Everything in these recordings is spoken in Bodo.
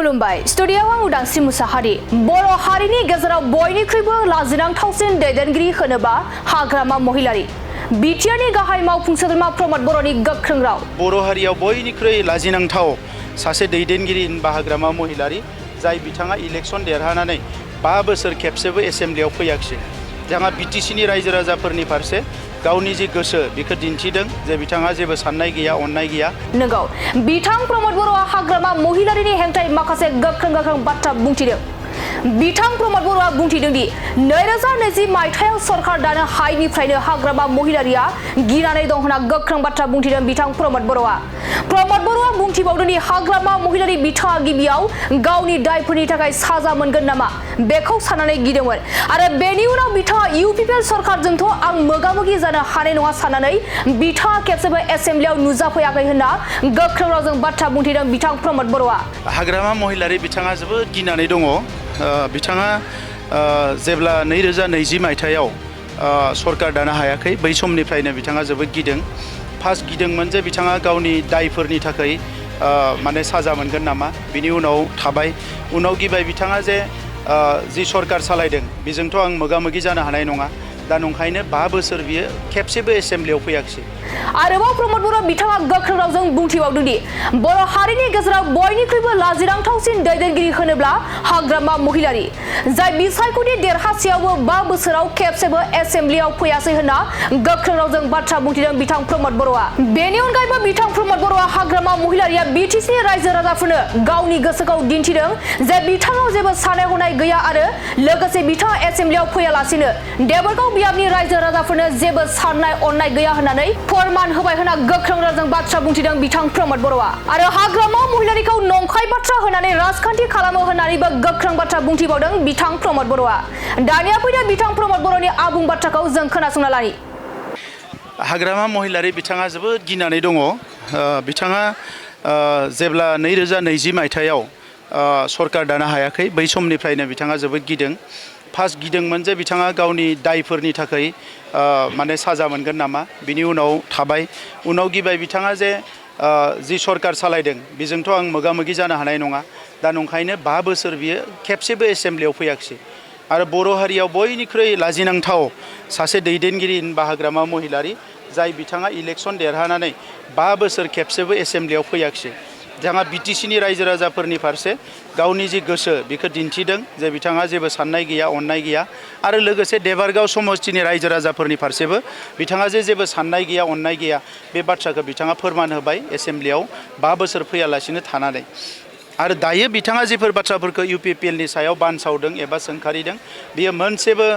खुलुमबाय स्टुडियोआव आं उदांस्रि मुसाहारि बर' हारिनि गेजेराव बयनिख्रुइबो लाजिनांथावसिन दैदेनगिरि होनोबा हाग्रामा महिलारि बिटिआरनि गाहाय मावफुं सोद्रोमा प्रमद बर'नि गोख्रों राव बर' हारियाव बयनिख्रुइ लाजिनांथाव सासे दैदेनगिरि होनबा हाग्रामा महिलारि जाय बिथाङा इलेक्शन देरहानानै 5 बोसोर खेबसेबो एसेम्ब्लियाव फैयाखिसै बिथाङा बिटिसिनि रायजो राजाफोरनि फारसे गावनि जि गोसो बेखौ दिन्थिदों जे बिथाङा जेबो साननाय गैया अननाय गैया नंगौ बिथां प्रमद बर'आ हाग्रामा महिलारिनि हेंथायै माखासे गोख्रों बाथ्रा बुंथिदों बिथां प्रमद बर'आ बुंथिदों दि 2020 मायथाइयाव सरकार दानो हायैनिफ्रायनो हाग्रामा महिलारिया गिनानै दं होनना गोख्रों बाथ्रा बुंथिदों बिथां प्रमद बर'आ बुंथिबावदों दि हाग्रामा महिलारि बिथाङा गिबियाव गावनि दायफोरनि थाखाय साजा मोनगोन नामा बेखौ साननानै गिदोंमोन आरो बेनि उनाव बिथाङा इउपिपिएल सरकारजोंथ' आं मोगा-मोगि जानो हानाय नङा साननानै बिथाङा खेबसेबो एसेम्ब्लियाव नुजाफैयाखै होनना गोख्रों रावजों बाथ्रा बुंथिदों बिथां प्रमद बर'आ हाग्रामा महिलारि बिथाङा जोबोद गिनानै दङ बिथाङा जेब्ला 2020 मायथाइयाव सरकार दानो हायाखै बै समनिफ्रायनो बिथाङा जोबोद गिदों फार्स्ट गिदोंमोन जे बिथाङा गावनि दायफोरनि थाखाय माने साजा मोनगोन नामा बिनि उनाव थाबाय उनाव गिबाय बिथाङा जे जि सरकार सालायदों बेजोंथ' आं मोगा-मोगि जानो हानाय नङा दा नंखायनो 5 बोसोर बियो खेबसेबो एसेम्ब्लियाव फैयाखिसै आरोबाव प्रमद बर' बिथाङा गोख्रों रावजों बुंथिबावदों दि बर' हारिनि गेजेराव बयनिख्रुइबो लाजिनांथावसिन दैदेनगिरि होनोब्ला हाग्रामा महिलारि जाय बिसायख'थि देरहासेयावबो 5 बोसोराव खेबसेबो एसेम्ब्लियाव फैयासै होनना गोख्रों रावजों बाथ्रा बुंथिदों बिथां प्रमद बर'आ बेनि अनगायैबो बिथां प्रमद बर'आ हाग्रामा महिलारिया बिटिसिनि रायजो राजाफोरनो गावनि गोसोखौ दिन्थिदों जे बिथाङाव जेबो साननाय हनाय गैया आरो लोगोसे बिथाङा एसेम्ब्लियाव फैयालासिनो देबरगाव बियाबनि रायजो राजाफोरनो जेबो साननाय अननाय गैया होननानै फोरमान होबाय होनना गोख्रों रावजों बाथ्रा बुंथिदों बिथां प्रमद बर'आ आरो हाग्रामा महिलारिखौ नंखाय बाथ्रा होनानै राजखान्थि खालामो होननानैबो गोख्रों बाथ्रा बुंथिबावदों बिथां प्रमद बर'आ दानिया फैदों बिथां प्रमद बर'नि आबुं बाथ्राखौ जों खोनासंना लानि हाग्रामा महिलारि बिथाङा जोबोद गिनानै दङ बिथाङा जेब्ला 2020 मायथाइयाव सरकार दानो हायाखै बै समनिफ्रायनो बिथाङा जोबोद गिदों फार्स्ट गिदोंमोन जे बिथाङा गावनि दायफोरनि थाखाय माने साजा मोनगोन नामा बिनि उनाव थाबाय उनाव गिबाय बिथाङा जे जि सरकार सालायदों बेजोंथ' आं मोगा-मोगि जानो हानाय नङा दा नंखायनो 5 बोसोर बियो खेबसेबो एसेम्ब्लियाव फैयाखिसै आरो बर' हारियाव बयनिख्रुइ लाजिनांथाव सासे दैदेनगिरि होनबा हाग्रामा महिलारि जाय बिथाङा इलेक्शन देरहानानै 5 बोसोर खेबसेबो एसेम्ब्लियाव फैयाखिसै बिथाङा बिटिसिनि रायजो राजाफोरनि फारसे गावनि जि गोसो बेखौ दिन्थिदों जे बिथाङा जेबो साननाय गैया अननाय गैया आरो लोगोसे देबरगाव समस्तिनि रायजो राजाफोरनि फारसेबो बिथाङा जेबो साननाय गैया अननाय गैया बे बाथ्राखौ बिथाङा फोरमान होबाय एसेम्ब्लियाव 5 बोसोर फैयालासिनो थानानै आरो दायो बिथाङा जेफोर बाथ्राफोरखौ इउपिपिएलनि सायाव बानसावदों एबा सोंखारिदों बियो मोनसेबो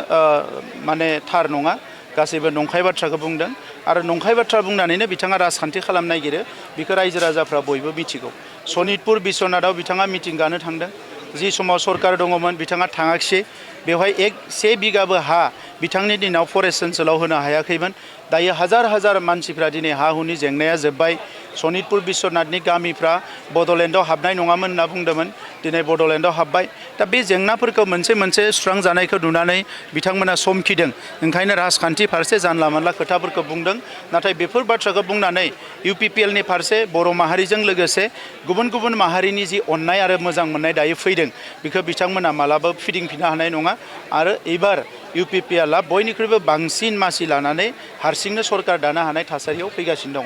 माने थार नङा गासैबो नंखाय बाथ्राखौ बुंदों आरो नंखाय बाथ्रा बुंनानैनो बिथाङा राजखान्थि खालामनो नागिरो बेखौ रायजो राजाफ्रा बयबो मिथिगौ सनितपुर बिश्वनाथआव बिथाङा मिटिं गानो थांदों जि समाव सरकार दङमोन बिथाङा थाङाखिसै बेवहाय 1 बिगाबो हा बिथांनि दिनाव फरेस्ट ओनसोलाव होनो हायाखैमोन दायो हाजार मानसिफ्रा दिनै हा हुनि जेंनाया जोब्बाय सनितपुर बिश्वनाथनि गामिफ्रा बड'लेण्डआव हाबनाय नङामोन होनना बुंदोंमोन दिनै बड'लेण्डआव हाबबाय दा बे जेंनाफोरखौ मोनसे सुस्रांजानायखौ नुनानै बिथांमोना समखिदों ओंखायनो राजखान्थि फारसे जानला मानला खोथाफोरखौ बुंदों नाथाय बेफोर बाथ्राखौ बुंनानै इउपिपिएलनि फारसे बर' माहारिजों लोगोसे गुबुन माहारिनि जि अननाय आरो मोजां मोननाय दायो फैदों बेखौ बिथांमोना मालाबाबो फिदिंफिननो हानाय नङा आरो एबार इउपिपिएलआ बयनिख्रुइबो बांसिन मासि लानानै हारसिंनो सरकार दानो हानाय थासारियाव फैगासिनो दं